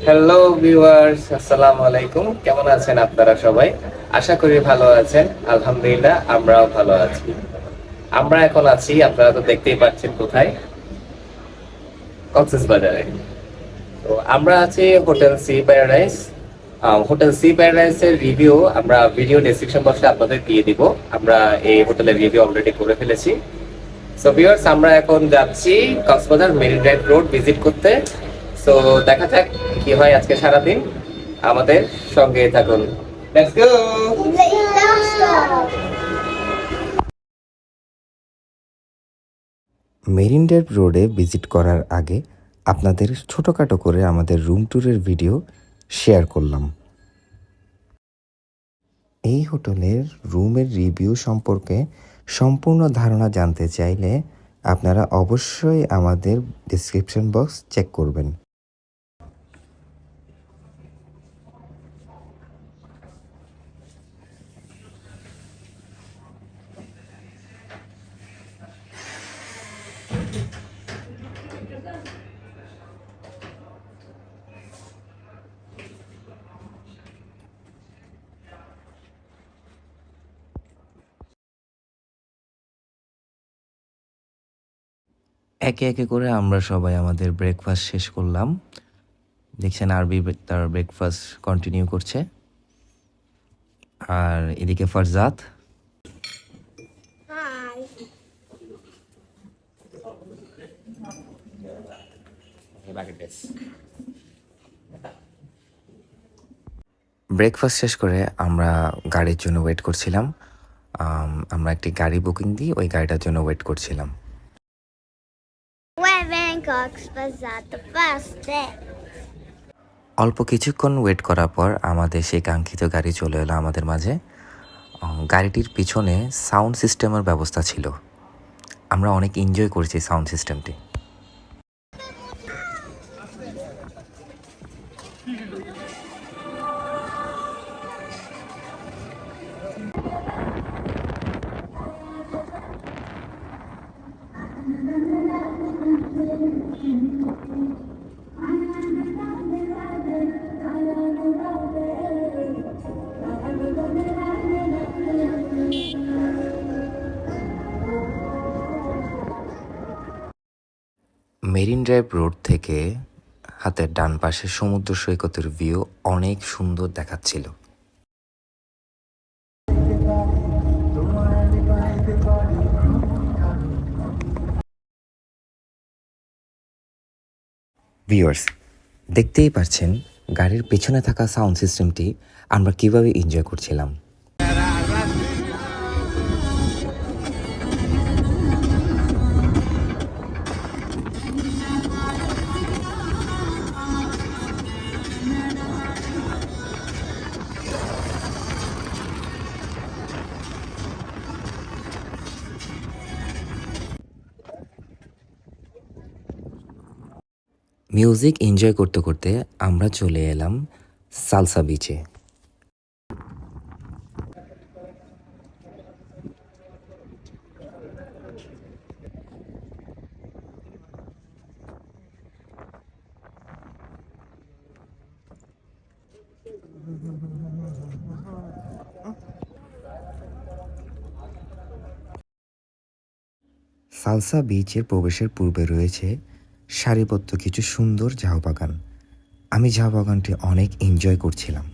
Hello viewers, আসসালামু আলাইকুম। কেমন আছেন আপনারা সবাই? আশা করি ভালো আছেন। আলহামদুলিল্লাহ, আমরাও ভালো আছি। আমরা এখন আছি, আপনারা তো দেখতেই পাচ্ছেন কোথায়, কক্সবাজারে। তো আমরা আছি hotel sea paradise. Hotel sea প্যারাডাইসের রিভিউ আমরা ভিডিও ডেসক্রিপশন বক্সে আপনাদের দিয়ে দিব। আমরা এই হোটেলের রিভিউ অলরেডি করে ফেলেছি। সো ভিউয়ার্স, আমরা এখন যাচ্ছি Cox's Bazar marine drive road visit করতে। সো দেখা যাক কি হয় আজকে সারাদিন। আমাদের সঙ্গে থাকুন। Let's go. মেরিন ড্রাইভ রোডে ভিজিট করার আগে আপনাদের ছোটোখাটো করে আমাদের রুম ট্যুরের ভিডিও শেয়ার করলাম। এই হোটেলের রুমের রিভিউ সম্পর্কে সম্পূর্ণ ধারণা জানতে চাইলে আপনারা অবশ্যই আমাদের ডেসক্রিপশন বক্স চেক করবেন। একে একে করে আমরা সবাই আমাদের ব্রেকফাস্ট শেষ করলাম। দেখছেন আরবি তার ব্রেকফাস্ট কন্টিনিউ করছে, আর এদিকে ফারজাত ব্রেকফাস্ট শেষ করে আমরা গাড়ির জন্য ওয়েট করছিলাম। আমরা একটি গাড়ি বুকিং দিই, ওই গাড়িটার জন্য ওয়েট করছিলাম। অল্প কিছুক্ষণ ওয়েট করার পর আমাদের সেই কাঙ্ক্ষিত গাড়ি চলে এলো আমাদের মাঝে। গাড়িটির পিছনে সাউন্ড সিস্টেমের ব্যবস্থা ছিল। আমরা অনেক এনজয় করেছি সাউন্ড সিস্টেমটি। মেরিন ড্রাইভ রোড থেকে হাতের ডান পাশে সমুদ্র সৈকতের ভিউ অনেক সুন্দর দেখাচ্ছিল। ভিউয়ার্স, দেখতেই পাচ্ছেন গাড়ির পেছনে থাকা সাউন্ড সিস্টেমটি আমরা কিভাবে এনজয় করছিলাম। মিউজিক এনজয় করতে করতে আমরা চলে এলাম সালসা বিচে। সালসা বিচের প্রবেশের পূর্বে রয়েছে সারিবদ্ধ কিছু সুন্দর ঝাউ বাগান। আমি ঝাউ বাগানটি অনেক এনজয় করছিলাম।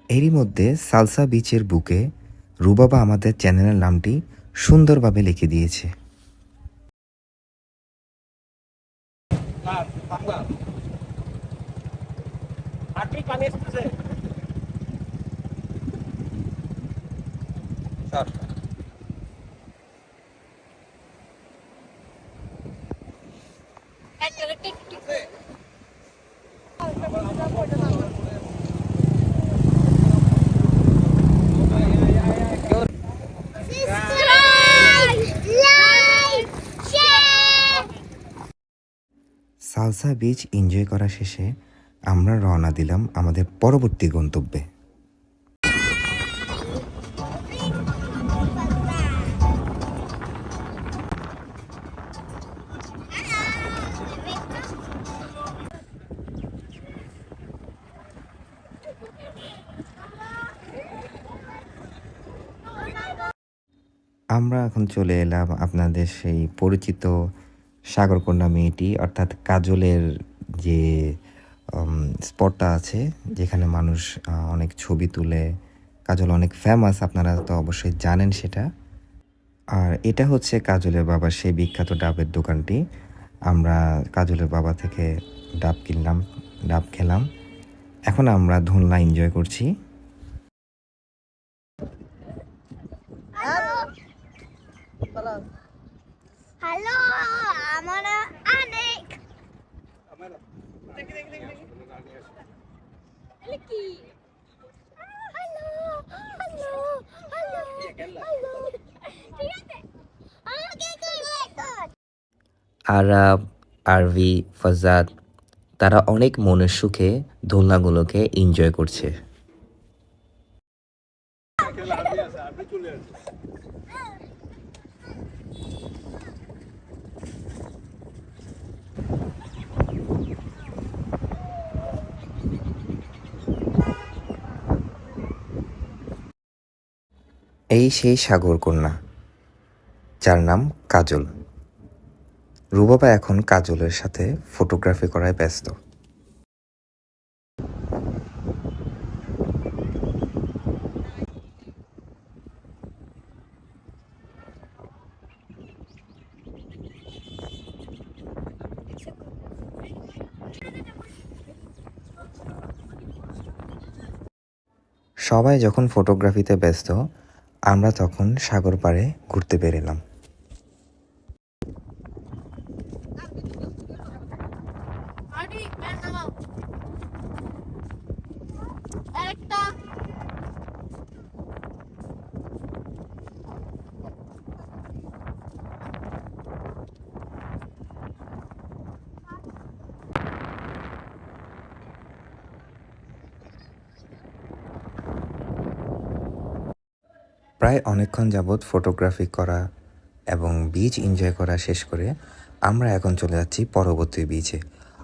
এরই মধ্যে সালসা বিচের বুকে রুবাবা আমাদের চ্যানেলের নামটি সুন্দরভাবে লিখে দিয়েছে। বালসা বিচ এনজয় করা শেষে আমরা রওনা দিলাম আমাদের পরবর্তী গন্তব্যে। আমরা এখন চলে এলাম আপনাদের সেই পরিচিত সাগরকন্যা মেয়েটি অর্থাৎ কাজলের যে স্পটটা আছে যেখানে মানুষ অনেক ছবি তুলে। কাজল অনেক ফেমাস, আপনারা তো অবশ্যই জানেন সেটা। আর এটা হচ্ছে কাজলের বাবার সেই বিখ্যাত ডাবের দোকানটি। আমরা কাজলের বাবা থেকে ডাব কিনলাম, ডাব খেলাম। এখন আমরা দোলনা এনজয় করছি। হ্যালো, আমার অনেক কি হ্যালো হ্যালো হ্যালো হ্যালো ঠিক আছে আমাকে কর আরাব, আরভি, ফাজাদ তারা অনেক মনের সুখে দোলনাগুলোকে এনজয় করছে। এই সেই সাগরকন্যা যার নাম কাজল। রুবাবা এখন কাজলের সাথে ফটোগ্রাফি করায় ব্যস্ত। সবাই যখন ফটোগ্রাফিতে ব্যস্ত, আমরা তখন সাগর পাড়ে ঘুরতে বেরোলাম। একটা প্রায় অনেকক্ষণ যাবৎ ফটোগ্রাফি করা এবং বিচ এনজয় করা শেষ করে আমরা এখন চলে যাচ্ছি পরবর্তী বিচে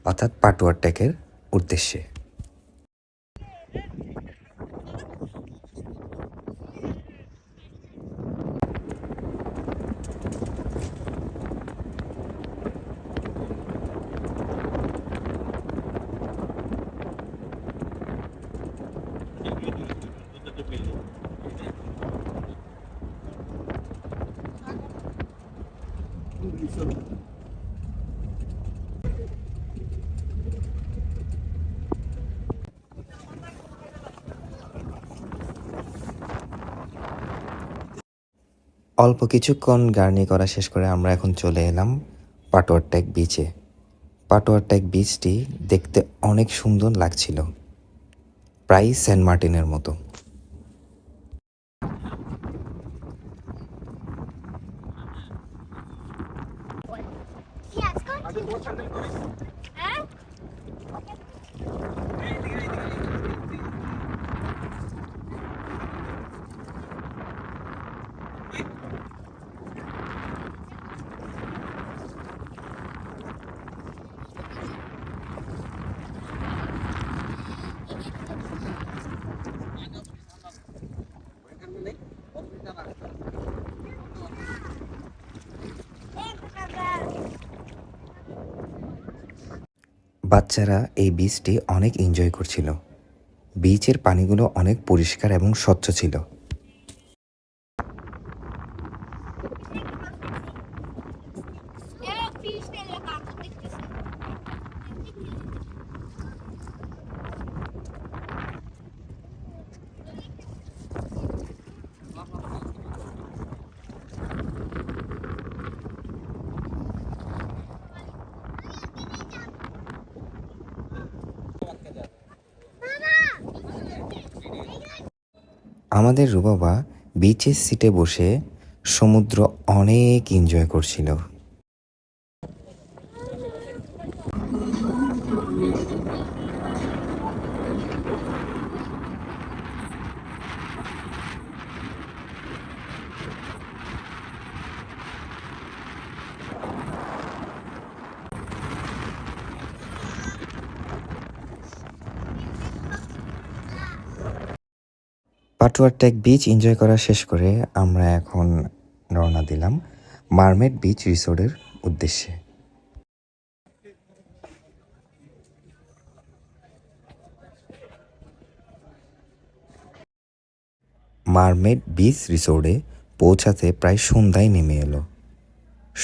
অর্থাৎ পাটুয়ার টেকের উদ্দেশ্যে। অল্প কিছুক্ষণ জার্নি করা শেষ করে আমরা এখন চলে এলাম পাটুয়ার টেক বিচে। পাটুয়ার টেক বিচটি দেখতে অনেক সুন্দর লাগছিল, প্রায় সেন্ট মার্টিনের মতো। হ্যাঁ বাচ্চারা এই বিচটি অনেক এনজয় করছিল। বিচের পানিগুলো অনেক পরিষ্কার এবং স্বচ্ছ ছিল। ফিশ পেলে কাজ দেখতেছি আমাদের রুবাবা বিচের সিটে বসে সমুদ্র অনেক এনজয় করছিল। পাটুয়ার টেক বিচ এনজয় করা শেষ করে আমরা এখন রওনা দিলাম মারমেড বিচ রিসোর্টের উদ্দেশ্যে। মারমেড বিচ রিসোর্টে পৌঁছাতে প্রায় সন্ধ্যায় নেমে এলো।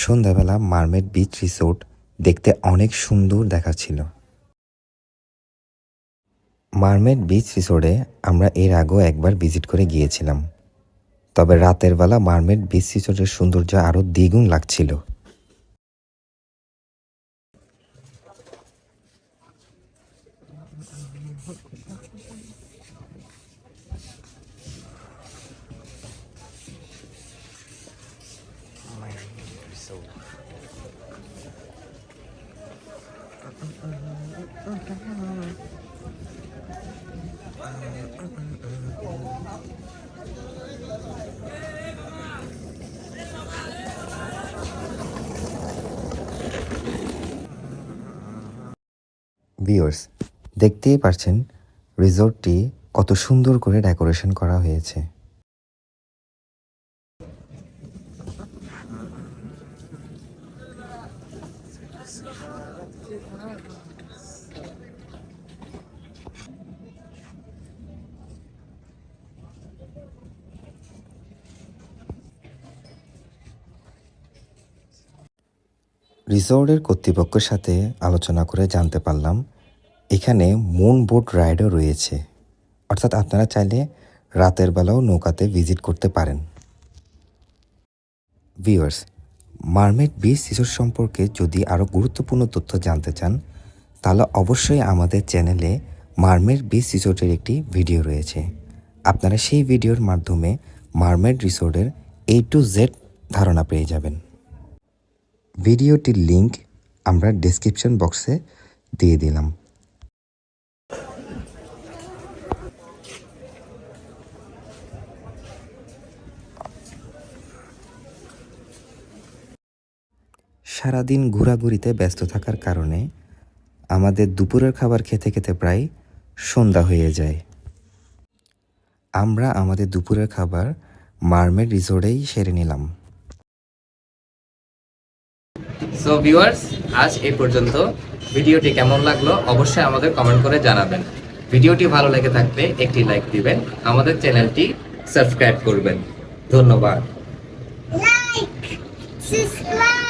সন্ধ্যাবেলা মারমেড বিচ রিসোর্ট দেখতে অনেক সুন্দর দেখাচ্ছিল। মারমেড বিচ রিসোর্টে আমরা এর আগেও একবার ভিজিট করে গিয়েছিলাম, তবে রাতের বেলা মারমেড বিচ রিসোর্টের সৌন্দর্য আরও দ্বিগুণ লাগছিল। ভিউয়ার্স, দেখতেই পারছেন রিসোর্টটি কত সুন্দর করে ডেকোরেশন করা হয়েছে। রিসোর্টের কর্তৃপক্ষের সাথে আলোচনা করে জানতে পারলাম এখানে মুন বোট রাইডও রয়েছে, অর্থাৎ আপনারা চাইলে রাতের বেলাও নৌকাতে ভিজিট করতে পারেন। ভিউয়ার্স, মারমেড বিচ রিসোর্ট সম্পর্কে যদি আরও গুরুত্বপূর্ণ তথ্য জানতে চান তাহলে অবশ্যই আমাদের চ্যানেলে মারমেড বিচ রিসোর্টের একটি ভিডিও রয়েছে। আপনারা সেই ভিডিওর মাধ্যমে মারমেড রিসোর্টের A to Z ধারণা পেয়ে যাবেন। ভিডিওটির লিংক আমরা ডেসক্রিপশন বক্সে দিয়ে দিলাম। সারাদিন ঘোরাঘুরিতে ব্যস্ত থাকার কারণে আমাদের দুপুরের খাবার খেতে খেতে প্রায় সন্ধ্যা হয়ে যায়। আমরা আমাদের দুপুরের খাবার মারমেড রিসোর্টেই সেরে নিলাম। সো ভিউয়ার্স, আজ এই পর্যন্ত। ভিডিওটি কেমন লাগলো অবশ্যই আমাদের কমেন্ট করে জানাবেন। ভিডিওটি ভালো লেগে থাকলে একটি লাইক দিবেন, আমাদের চ্যানেলটি সাবস্ক্রাইব করবেন। ধন্যবাদ। Like, subscribe.